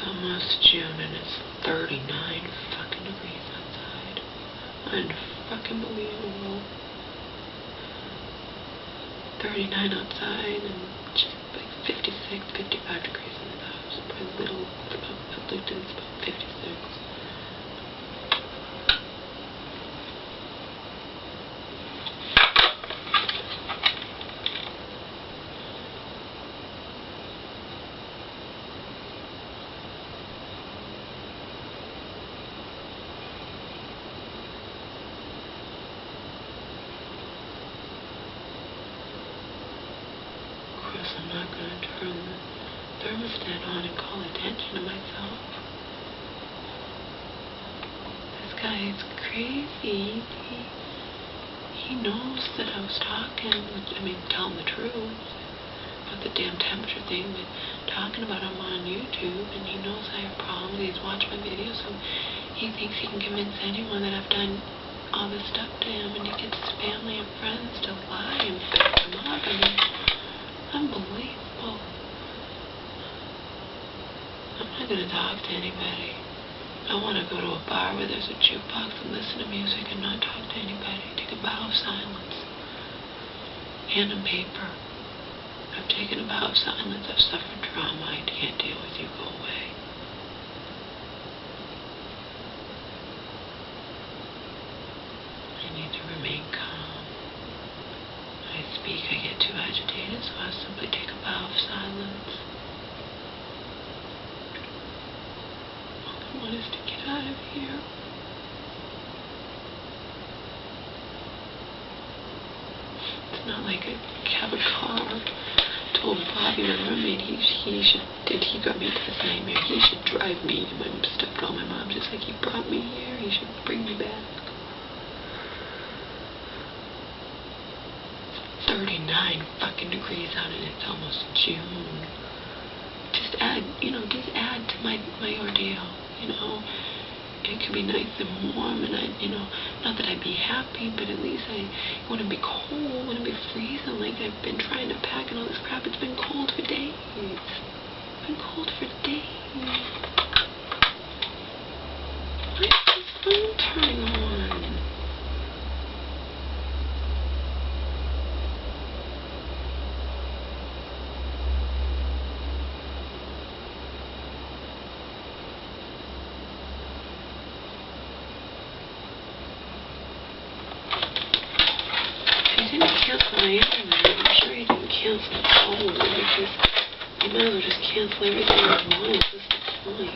almost June and it's 39 fucking degrees outside. Unfucking believable. 39 outside and just like 56, 55 degrees in the house. By little, it's about 56. I'm not going to turn the thermostat on and call attention to myself. This guy is crazy. He knows that I was talking, telling the truth about the damn temperature thing, but talking about him on YouTube, and he knows I have problems. He's watched my videos, so he thinks he can convince anyone that I've done all this stuff to him, and he gets his family and friends to lie and back him up. Unbelievable. I'm not going to talk to anybody. I want to go to a bar where there's a jukebox and listen to music and not talk to anybody. Take a vow of silence. Pen and paper. I've taken a vow of silence. I've suffered trauma. I can't deal with you. Go away. I need to remain calm. When I speak, I get too agitated, so I'll simply take a vow of silence. All I want is to get out of here. It's not like I have a car. I told Bobby, my roommate, he got me into this nightmare. He should drive me and my stuff to all my mom, just like he brought me here. He should bring me back. 39 fucking degrees out and it's almost June. Just add to my ordeal, It could be nice and warm and not that I'd be happy, but at least I wouldn't be cold, wouldn't be freezing like I've been trying to pack and all this crap. It's been cold for days. It's been cold for days. Why is this phone turning on? Cancel my internet. I'm sure he didn't cancel the phone because you might as well just cancel everything at once. What's the point?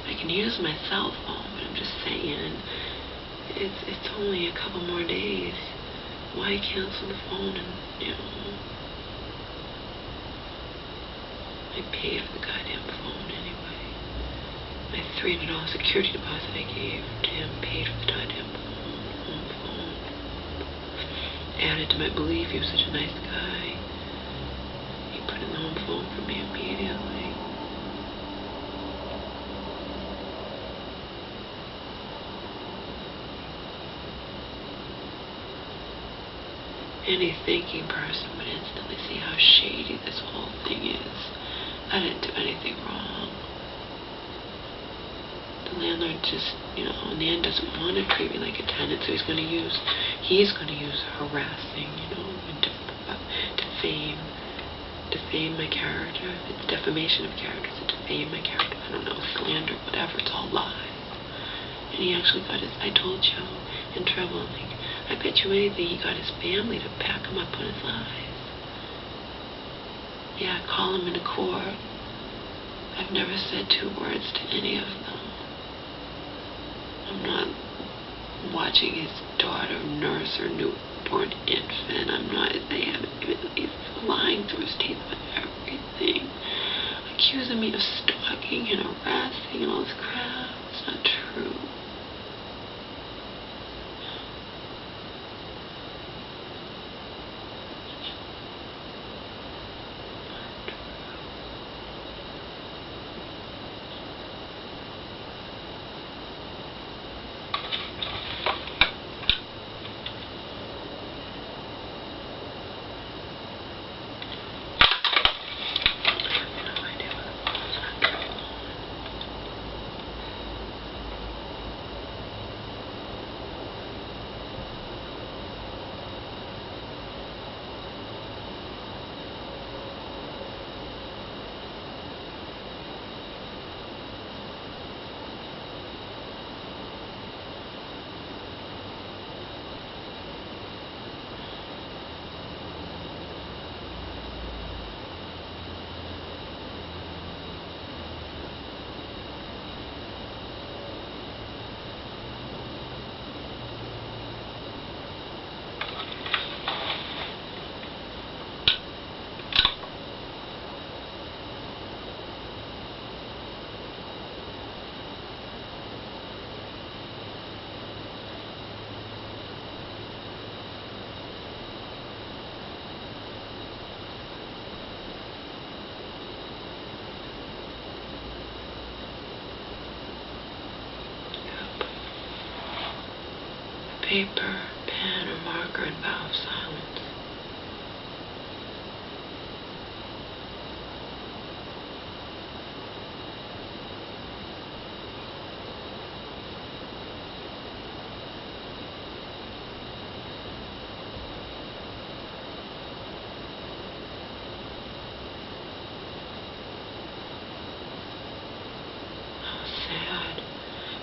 I can use my cell phone, but I'm just saying it's only a couple more days. Why cancel the phone and, I paid for the goddamn phone anyway. My $300 security deposit I gave to him paid for the goddamn home phone. Added to my belief he was such a nice guy. He put in the home phone for me immediately. Any thinking person would instantly see how shady this whole thing is. I didn't do anything wrong. The landlord just, in the end doesn't want to treat me like a tenant, so he's going to use harassing, and defame my character. It's defamation of character, to defame my character. I don't know, slander, whatever, it's all lies. And he actually got I told you, in trouble, I bet you anything he got his family to back him up on his lies. Yeah, call him into court. I've never said 2 words to any of them. I'm not watching his daughter nurse her newborn infant. He's lying through his teeth about everything. Accusing me of stalking and harassing and all this crap. It's not true. paper, pen, or marker and vow of silence. Sad,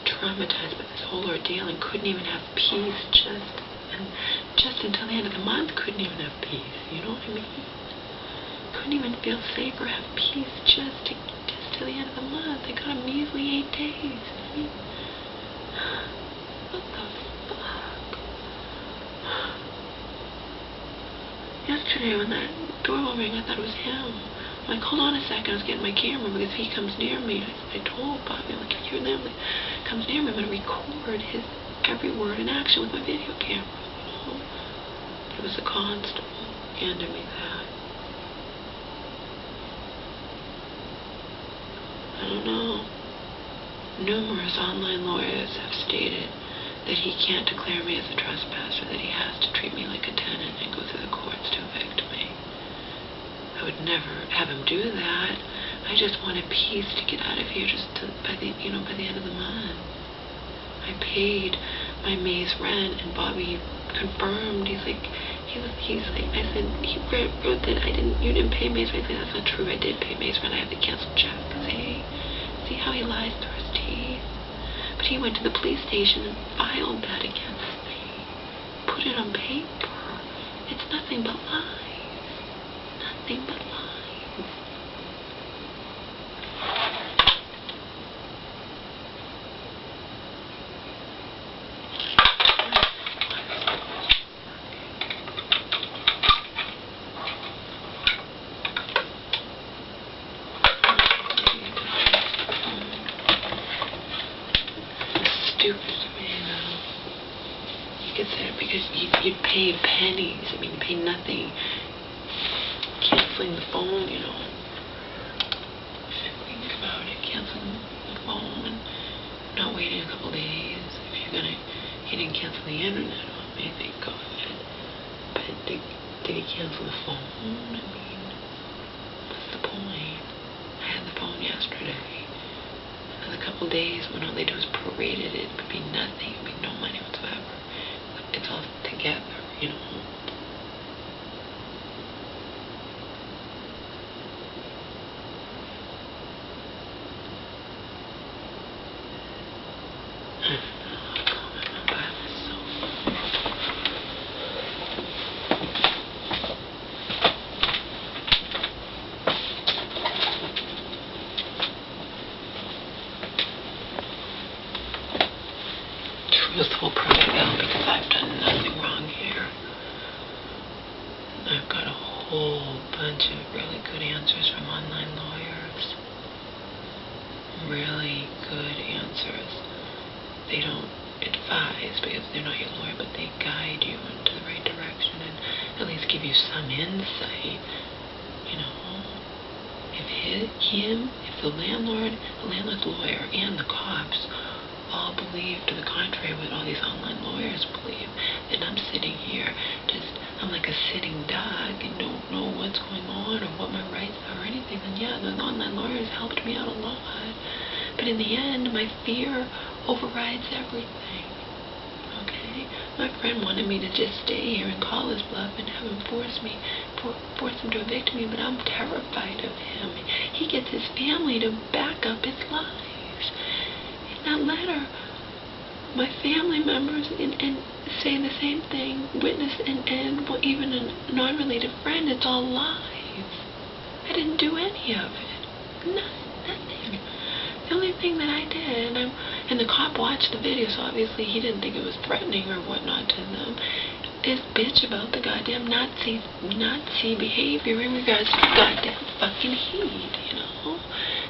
traumatized by this whole ordeal, and couldn't even have peace just until the end of the month. Couldn't even have peace, you know what I mean? Couldn't even feel safe or have peace just till the end of the month. I got a measly 8 days. I mean, what the fuck? Yesterday when that doorbell rang, I thought it was him. I'm like, hold on a second, I was getting my camera, because if he comes near me, I told Bobby, like, if you're there, like, comes near me, I'm going to record his every word and action with my video camera, you know? It was the constable handed me that. I don't know. Numerous online lawyers have stated that he can't declare me as a trespasser, that he has to treat me like a tenant and go through the courts to evict me. I would never have him do that. I just wanted peace to get out of here by the end of the month. I paid my May's rent, and Bobby confirmed. He's like, I said, he wrote that you didn't pay May's rent. I said, that's not true. I did pay May's rent. I have the canceled check. See how he lies through his teeth? But he went to the police station and filed that against me. Put it on paper. It's nothing but lies. Nothing but lies. Stupid to me, though. You could say it because you'd pay pennies. I mean, you pay nothing. Canceling the phone, you know. Think about it. Canceling the phone and not waiting a couple days. If you're gonna, he didn't cancel the internet on me, thank God. But did he cancel the phone? I mean, what's the point? I had the phone yesterday. In a couple days, when all they do is prorate it, it would be nothing. It would be no money whatsoever. It's all together, you know. Truthful protocol, because I've done nothing wrong here. I've got a whole bunch of really good answers from online lawyers. Really good answers. They don't advise because they're not your lawyer, but they guide you into the right direction and at least give you some insight. You know, if the landlord's lawyer, and the cops all believe to the contrary what all these online lawyers believe, then I'm sitting here I'm like a sitting duck and don't know what's going on or what my rights are or anything, then yeah, those online lawyers helped me out a lot. But in the end, my fear overrides everything. Okay? My friend wanted me to just stay here in College Bluff and have him force him to evict me, but I'm terrified of him. He gets his family to back up his lies. In that letter, my family members and say the same thing, witness and well, even a non-related friend, it's all lies. I didn't do any of it. Nothing. The only thing that I did, and the cop watched the video, so obviously he didn't think it was threatening or whatnot to them, is bitch about the goddamn Nazi behavior in regards to the goddamn fucking heat, you know?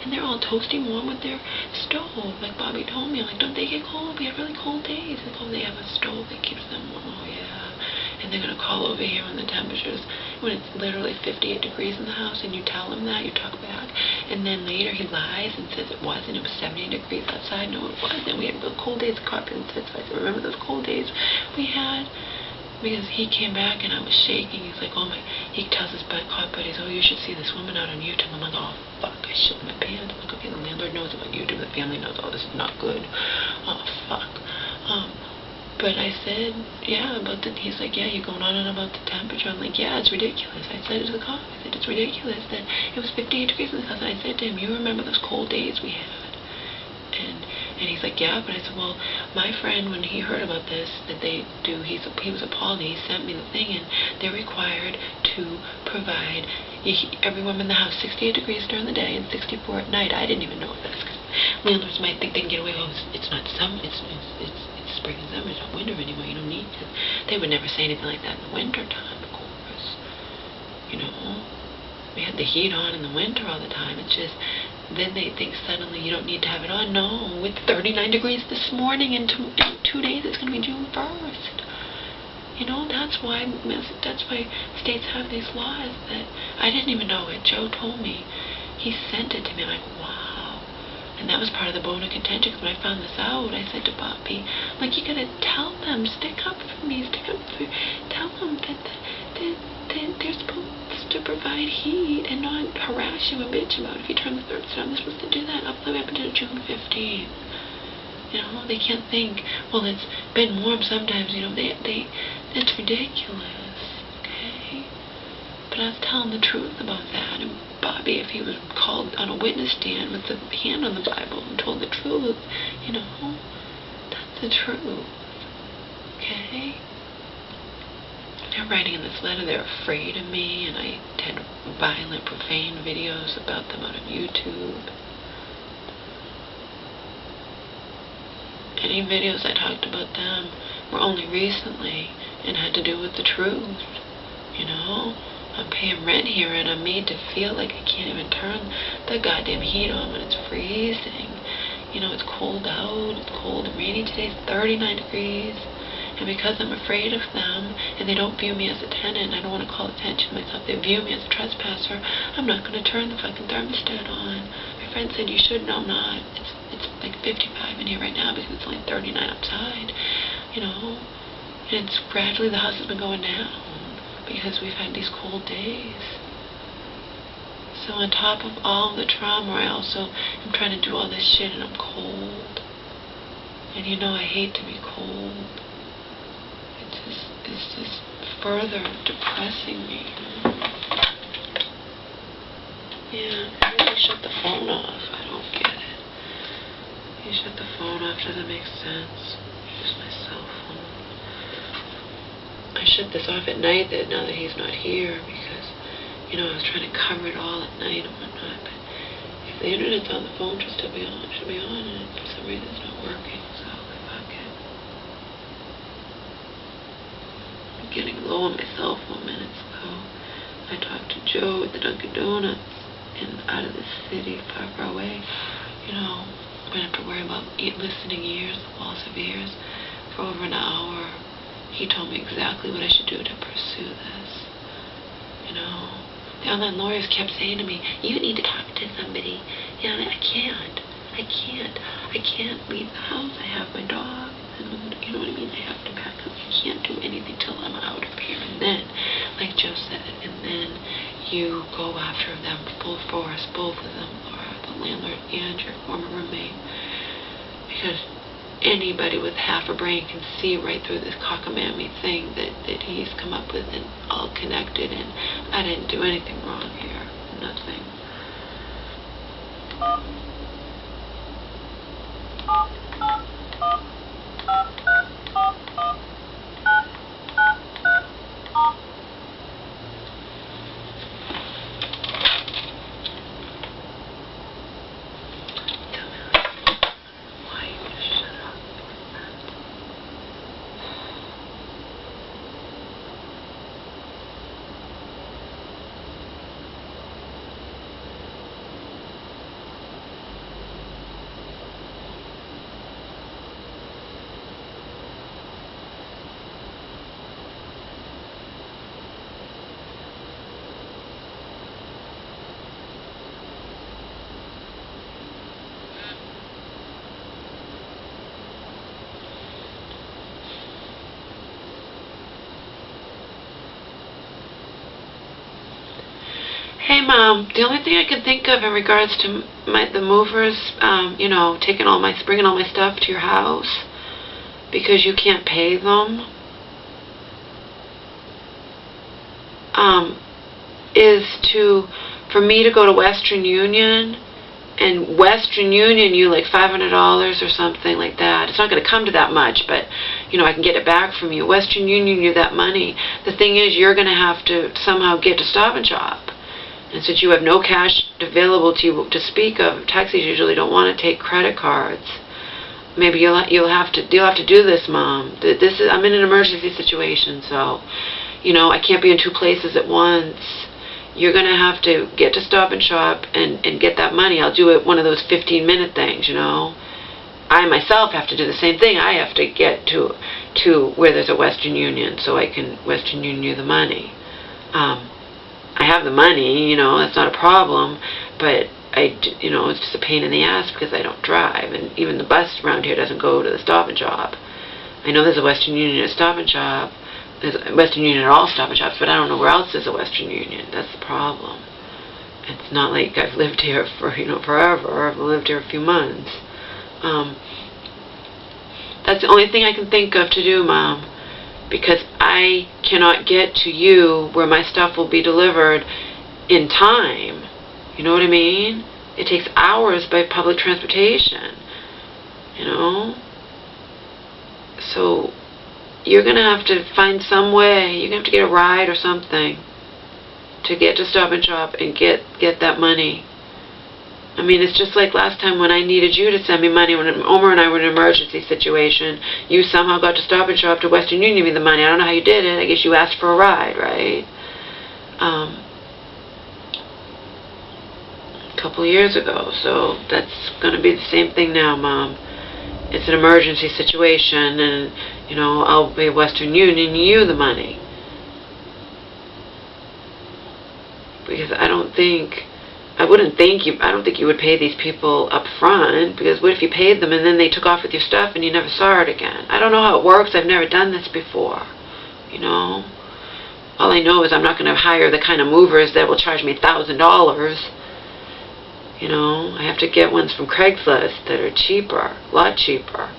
And they're all toasting warm with their stove, like Bobby told me. Like, don't they get cold? We have really cold days. Like, oh, they have a stove that keeps them warm. Oh, yeah. And and they're going to call over here when the temperature's, when it's literally 58 degrees in the house, and you tell him that, you talk back, and then later he lies and says it wasn't, it was 70 degrees outside. No, it wasn't. We had real cold days. Carpenter said, so I said, remember those cold days we had? Because he came back and I was shaking. He's like, oh my, he tells his buddies, oh, you should see this woman out on YouTube. I'm like, oh fuck, I shit my pants. I'm like, okay, the landlord knows about YouTube, the family knows, oh, this is not good. Oh fuck. But I said, yeah, about the, he's like, yeah, you're going on and about the temperature. I'm like, yeah, it's ridiculous. I said to the cop, I said, it's ridiculous that it was 58 degrees in the house. And I said to him, you remember those cold days we had? And he's like, yeah, but I said, well, my friend, when he heard about this, that they do, he was appalled, and he sent me the thing, and they're required to provide every woman in the house 68 degrees during the day and 64 at night. I didn't even know this, because landlords might think they can get away with it. It's not summer, it's spring and summer, it's not winter anymore, you don't need to. They would never say anything like that in the winter time, of course. You know, we had the heat on in the winter all the time. It's just, then they think suddenly you don't need to have it on. No, with 39 degrees this morning, and in 2 days it's going to be June 1st. You know, that's why states have these laws that I didn't even know it. Joe told me. He sent it to me. I'm like, wow. And that was part of the bone of contention. When I found this out, I said to Bobby, like, you got to tell them, stick up for me, tell them that they're supposed to provide heat and not harass you and bitch about it. If you turn the thermostat on, they're supposed to do that up until June 15th. You know, they can't think, well, it's been warm sometimes, you know, it's ridiculous, okay? But I was telling the truth about that, and Bobby, if he was called on a witness stand with the hand on the Bible and told the truth, you know, that's the truth, okay? They're writing in this letter they're afraid of me, and I had violent, profane videos about them out on YouTube. Any videos I talked about them were only recently and had to do with the truth, you know? I'm paying rent here, and I'm made to feel like I can't even turn the goddamn heat on when it's freezing. You know, it's cold out, it's cold and rainy today, it's 39 degrees. And because I'm afraid of them, and they don't view me as a tenant, I don't want to call attention to myself, they view me as a trespasser, I'm not going to turn the fucking thermostat on. My friend said, you should. No, I'm not. It's like 55 in here right now because it's only 39 outside, you know. And it's gradually, the house has been going down because we've had these cold days. So on top of all the trauma, I also am trying to do all this shit, and I'm cold. And you know, I hate to be cold. It's just further depressing me. Yeah, maybe shut the phone off. I don't get it. You shut the phone off, doesn't make sense. Use my cell phone. I shut this off at night now that he's not here, because, you know, I was trying to cover it all at night and whatnot. But if the internet's on, the phone should still be on. It should be on, and for some reason it's not working. So fuck it. I'm getting low on my cell phone minutes ago. I talked to Joe at the Dunkin' Donuts out of the city, far away. You know, I don't have to worry about listening ears, walls of ears, for over an hour. He told me exactly what I should do to pursue this. You know, the online lawyers kept saying to me, you need to talk to somebody. You know, I can't leave the house. I have my dog, and you know what I mean? I have to back up. I can't do anything till I'm out of here. And then, like Joe said, and then you go after them full force, both of them, or the landlord and your former roommate, because anybody with half a brain can see right through this cockamamie thing that he's come up with, and all connected, and I didn't do anything wrong here. Nothing. Hey, Mom, the only thing I can think of in regards to the movers, you know, bringing all my stuff to your house because you can't pay them, is for me to go to Western Union, and Western Union you like $500 or something like that. It's not going to come to that much, but you know, I can get it back from you. Western Union you that money. The thing is, you're going to have to somehow get to Stop and Shop, and since you have no cash available to you to speak of, taxis usually don't want to take credit cards. Maybe you'll have to do this, Mom. I'm in an emergency situation, so you know, I can't be in two places at once. You're going to have to get to Stop and Shop and get that money. I'll do it one of those 15-minute things, you know. I myself have to do the same thing. I have to get to where there's a Western Union so I can Western Union you the money. I have the money, you know, that's not a problem, but you know, it's just a pain in the ass because I don't drive, and even the bus around here doesn't go to the Stop and Shop. I know there's a Western Union at Stop and Shop. There's a Western Union at all Stop and Shops, but I don't know where else there's a Western Union. That's the problem. It's not like I've lived here for, you know, forever. I've lived here a few months. That's the only thing I can think of to do, Mom, because I cannot get to you where my stuff will be delivered in time. You know what I mean? It takes hours by public transportation, you know? So you're going to have to find some way. You're going to have to get a ride or something to get to Stop and Shop and get that money. I mean, it's just like last time when I needed you to send me money when Omer and I were in an emergency situation. You somehow got to Stop and Shop to Western Union me the money. I don't know how you did it. I guess you asked for a ride, right? A couple years ago. So that's going to be the same thing now, Mom. It's an emergency situation, and you know, I'll pay Western Union you the money. Because I don't think you would pay these people up front, because what if you paid them and then they took off with your stuff and you never saw it again? I don't know how it works. I've never done this before, you know. All I know is I'm not going to hire the kind of movers that will charge me $1,000. You know, I have to get ones from Craigslist that are cheaper, a lot cheaper.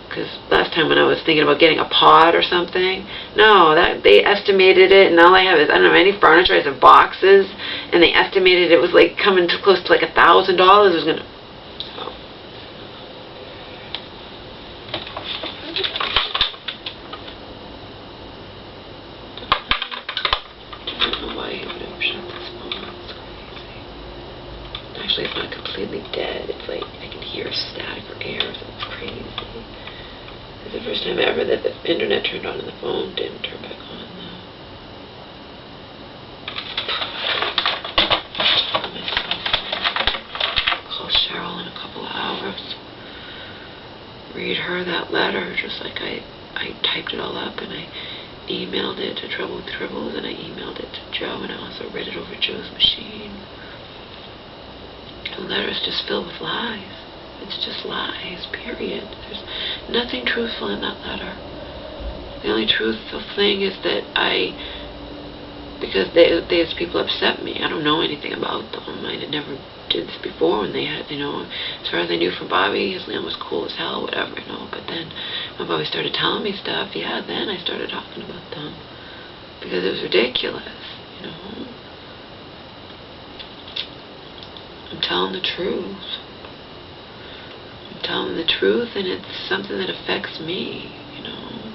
Because last time when I was thinking about getting a pod or something, no, they estimated it, and all I have is, I don't know, any furniture. I have boxes, and they estimated it was like coming too close to like $1,000. It was gonna. So. I don't know why he would have shut this phone. It's crazy. Actually, it's not completely dead. It's like I can hear static or air, so it's crazy. It's the first time ever that the internet turned on and the phone didn't turn back on, though. Call Cheryl in a couple of hours. Read her that letter, just like I typed it all up, and I emailed it to Trouble with Tribbles, and I emailed it to Joe, and I also read it over Joe's machine. The letter's just filled with lies. It's just lies, period. There's nothing truthful in that letter. The only truthful thing is that because these people upset me. I don't know anything about them. I never did this before when they had, you know, as far as I knew from Bobby, his land was cool as hell, whatever, you know. But then when Bobby started telling me stuff, yeah, then I started talking about them. Because it was ridiculous, you know. I'm telling the truth. Telling the truth, and it's something that affects me, you know.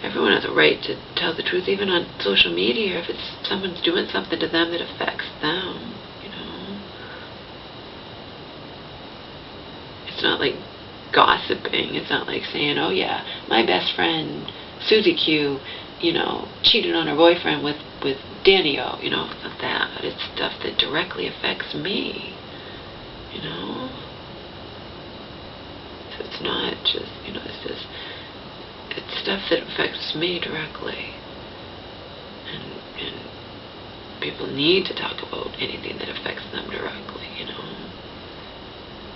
Everyone has a right to tell the truth, even on social media, if it's someone's doing something to them that affects them, you know. It's not like gossiping. It's not like saying, oh yeah, my best friend Susie Q, you know, cheated on her boyfriend with Danny O, you know. It's not that. It's stuff that directly affects me, you know. It's not just, you know, it's stuff that affects me directly. And people need to talk about anything that affects them directly, you know.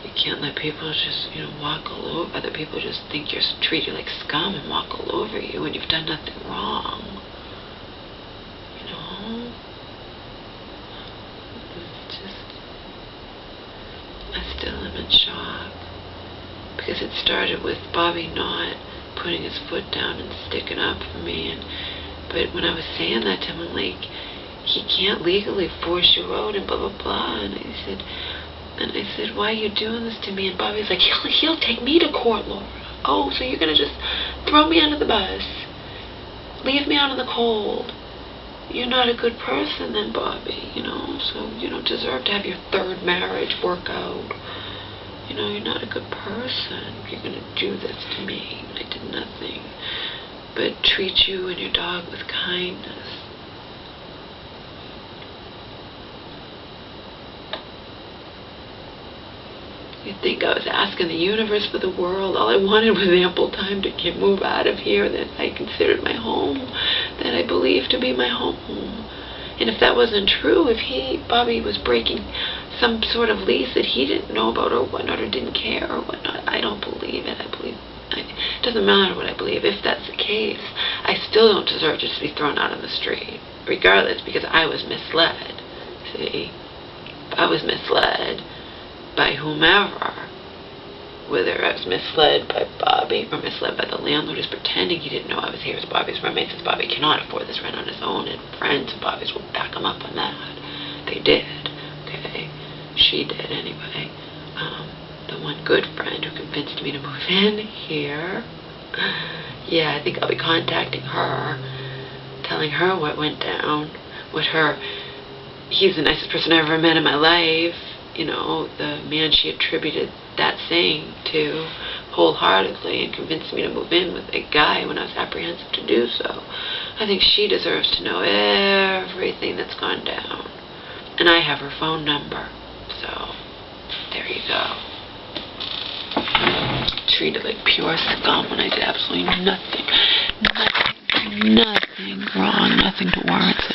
You can't let people just, you know, walk all over. Other people just think treat you like scum and walk all over you when you've done nothing wrong. You know? started with Bobby not putting his foot down and sticking up for me. But when I was saying that to him, I'm like, he can't legally force you out and blah, blah, blah. And I said, why are you doing this to me? And Bobby's like, he'll take me to court, Laura. Oh, so you're going to just throw me under the bus? Leave me out in the cold? You're not a good person then, Bobby, so you don't deserve to have your third marriage work out. You're not a good person if you're going to do this to me. I did nothing but treat you and your dog with kindness. You'd think I was asking the universe for the world. All I wanted was ample time to move out of here that I considered my home, that I believed to be my home. And if that wasn't true, if Bobby was breaking some sort of lease that he didn't know about or whatnot, or didn't care or whatnot, I don't believe it. It doesn't matter what I believe. If that's the case, I still don't deserve to just be thrown out on the street, regardless, because I was misled. See? I was misled by whomever, whether I was misled by Bobby or misled by the landlord who's pretending he didn't know I was here as Bobby's roommate, since Bobby cannot afford this rent on his own, and friends of Bobby's will back him up on that. They did, okay? She did anyway. The one good friend who convinced me to move in here, yeah, I think I'll be contacting her, telling her what went down, he's the nicest person I ever met in my life. The man she attributed that saying to wholeheartedly and convinced me to move in with a guy when I was apprehensive to do so. I think she deserves to know everything that's gone down. And I have her phone number. So, there you go. Treated like pure scum when I did absolutely nothing wrong, nothing to warrant it.